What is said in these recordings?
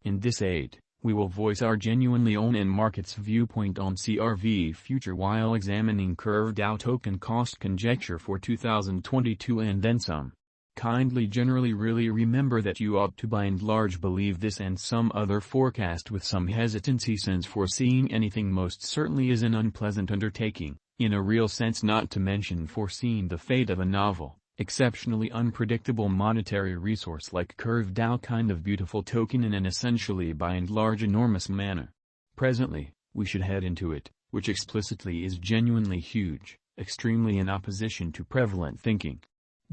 In this aid, we will voice our genuinely own and market's viewpoint on CRV future while examining CurveDAO token cost conjecture for 2022 and then some. Kindly generally really remember that you ought to by and large believe this and some other forecast with some hesitancy, since foreseeing anything most certainly is an unpleasant undertaking, in a real sense, not to mention foreseeing the fate of a novel, exceptionally unpredictable monetary resource like CurveDAO kind of beautiful token in an essentially by and large enormous manner. Presently, we should head into it, which explicitly is genuinely huge, extremely in opposition to prevalent thinking.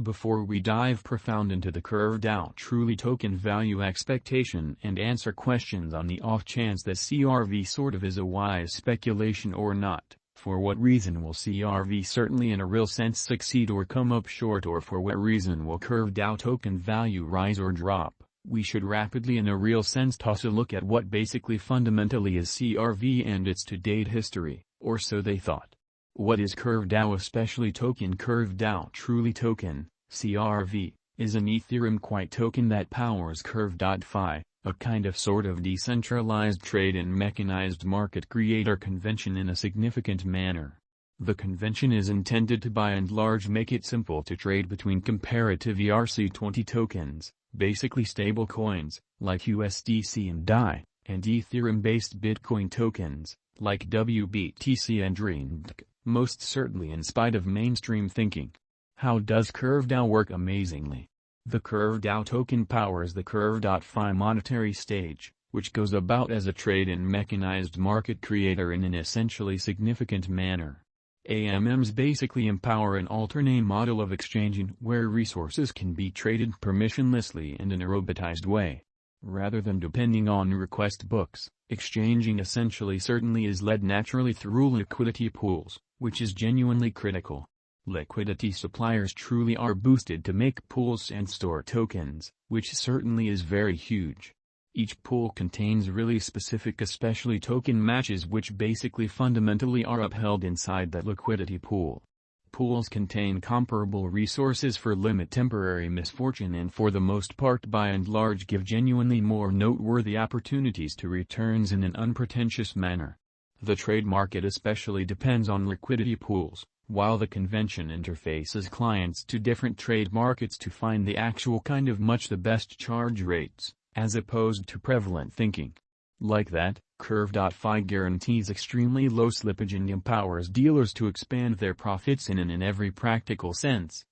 Before we dive profound into the CurveDAO truly token value expectation and answer questions on the off chance that CRV sort of is a wise speculation or not, for what reason will CRV certainly in a real sense succeed or come up short, or for what reason will CurveDAO token value rise or drop, we should rapidly in a real sense toss a look at what basically fundamentally is CRV and its to-date history, or so they thought. What is CurveDAO, especially token CurveDAO truly token, CRV, is an Ethereum Quiet token that powers Curve.fi, a kind of sort of decentralized trade and mechanized market creator convention in a significant manner. The convention is intended to by and large make it simple to trade between comparative ERC20 tokens, basically stable coins, like USDC and DAI, and Ethereum-based Bitcoin tokens, like WBTC and RENG. Most certainly in spite of mainstream thinking. How does CurveDAO work? Amazingly. The CurveDAO token powers the Curve.fi monetary stage, which goes about as a trade and mechanized market creator in an essentially significant manner. AMMs basically empower an alternate model of exchanging where resources can be traded permissionlessly and in a robotized way. Rather than depending on request books, exchanging essentially certainly is led naturally through liquidity pools, which is genuinely critical. Liquidity suppliers truly are boosted to make pools and store tokens, which certainly is very huge. Each pool contains really specific especially token matches which basically fundamentally are upheld inside that liquidity pool. Pools contain comparable resources for limit temporary misfortune and for the most part by and large give genuinely more noteworthy opportunities to returns in an unpretentious manner. The trade market especially depends on liquidity pools, while the convention interfaces clients to different trade markets to find the actual kind of much the best charge rates, as opposed to prevalent thinking. Like that, Curve.fi guarantees extremely low slippage and empowers dealers to expand their profits in every practical sense,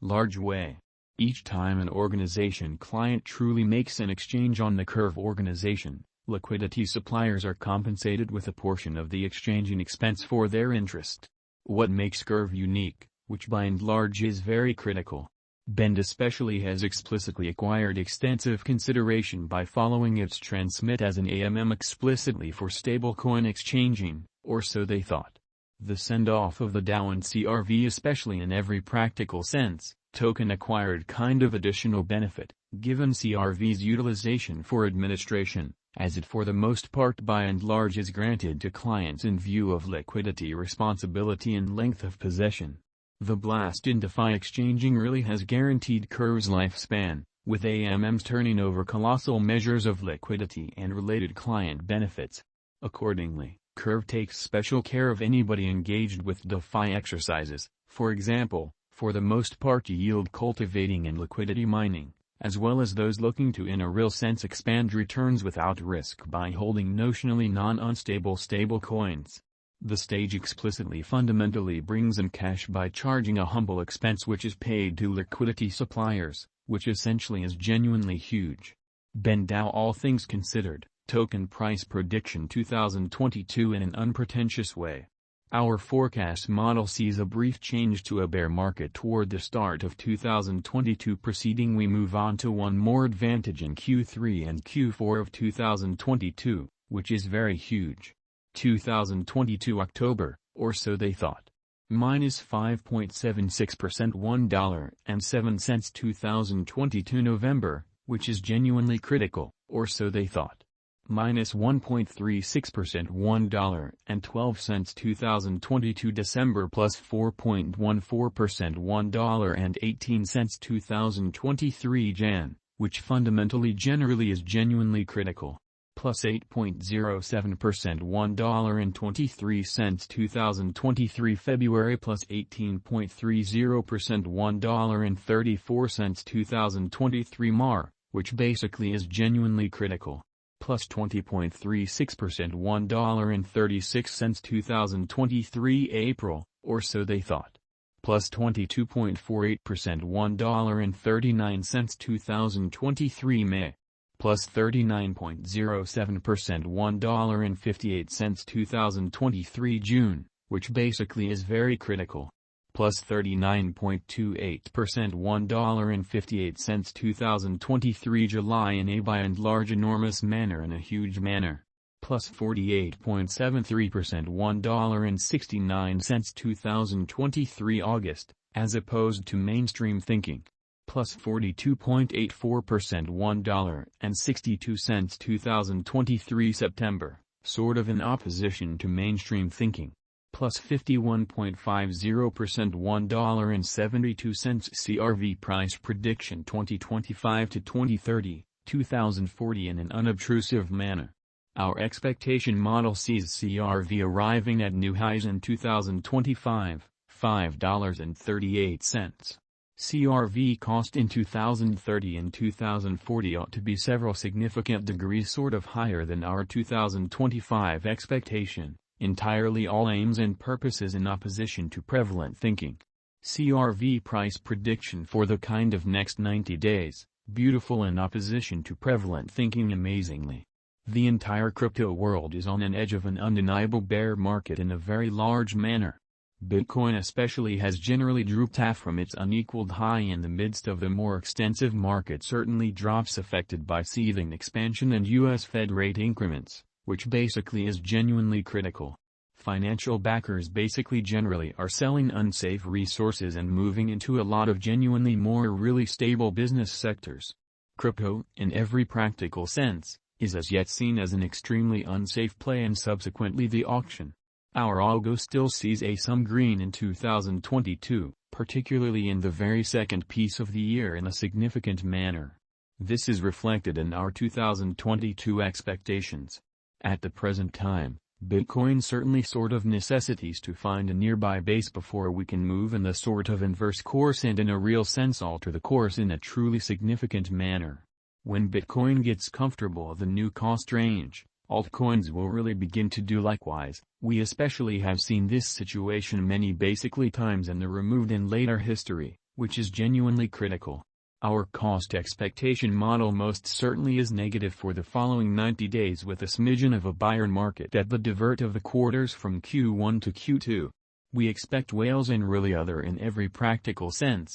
large way. Each time an organization client truly makes an exchange on the Curve organization, liquidity suppliers are compensated with a portion of the exchanging expense for their interest. What makes Curve unique, which by and large is very critical. Bend especially has explicitly acquired extensive consideration by following its transmit as an AMM explicitly for stablecoin exchanging, or so they thought. The send-off of the DAO and CRV especially in every practical sense, token acquired kind of additional benefit, given CRV's utilization for administration, as it for the most part by and large is granted to clients in view of liquidity responsibility and length of possession. The blast in DeFi exchanging really has guaranteed Curve's lifespan, with AMMs turning over colossal measures of liquidity and related client benefits. Accordingly, Curve takes special care of anybody engaged with DeFi exercises, for example, for the most part yield cultivating and liquidity mining, as well as those looking to in a real sense expand returns without risk by holding notionally non-unstable stable coins. The stage explicitly fundamentally brings in cash by charging a humble expense which is paid to liquidity suppliers, which essentially is genuinely huge. BendDAO all things considered, token price prediction 2022 in an unpretentious way. Our forecast model sees a brief change to a bear market toward the start of 2022 preceding we move on to one more advantage in Q3 and Q4 of 2022, which is very huge. 2022 October, or so they thought. Minus 5.76% $1.07 2022 November, which is genuinely critical, or so they thought. Minus 1.36% $1.12 2022 December plus 4.14% $1.18 2023 Jan, which fundamentally generally is genuinely critical. Plus 8.07% $1.23 2023 February plus 18.30% $1.34 2023 Mar, which basically is genuinely critical. Plus 20.36% $1.36 2023 April, or so they thought. Plus 22.48% $1.39 2023 May. Plus 39.07% $1.58 2023 June, which basically is very critical. Plus 39.28% $1.58 2023 July in a by and large enormous manner in a huge manner. Plus 48.73% $1.69 2023 August, as opposed to mainstream thinking. Plus 42.84% $1.62 2023 September, sort of in opposition to mainstream thinking. Plus 51.50% $1.72 CRV price prediction 2025 to 2030, 2040 in an unobtrusive manner. Our expectation model sees CRV arriving at new highs in 2025, $5.38. CRV cost in 2030 and 2040 ought to be several significant degrees sort of higher than our 2025 expectation, entirely all aims and purposes in opposition to prevalent thinking. CRV price prediction for the kind of next 90 days, beautiful in opposition to prevalent thinking amazingly. The entire crypto world is on an edge of an undeniable bear market in a very large manner. Bitcoin especially has generally drooped half from its unequaled high in the midst of the more extensive market certainly drops affected by seething expansion and U.S. Fed rate increments, which basically is genuinely critical. Financial backers basically generally are selling unsafe resources and moving into a lot of genuinely more really stable business sectors. Crypto, in every practical sense, is as yet seen as an extremely unsafe play and subsequently the auction. Our algo still sees some green in 2022, particularly in the very second piece of the year in a significant manner. This is reflected in our 2022 expectations. At the present time, Bitcoin certainly sort of necessitates to find a nearby base before we can move in the sort of inverse course and in a real sense alter the course in a truly significant manner. When Bitcoin gets comfortable the new cost range, altcoins will really begin to do likewise. We especially have seen this situation many basically times in the removed and later history, which is genuinely critical. Our cost expectation model most certainly is negative for the following 90 days with a smidgen of a buyer market at the divert of the quarters from Q1 to Q2. We expect whales and really other in every practical sense,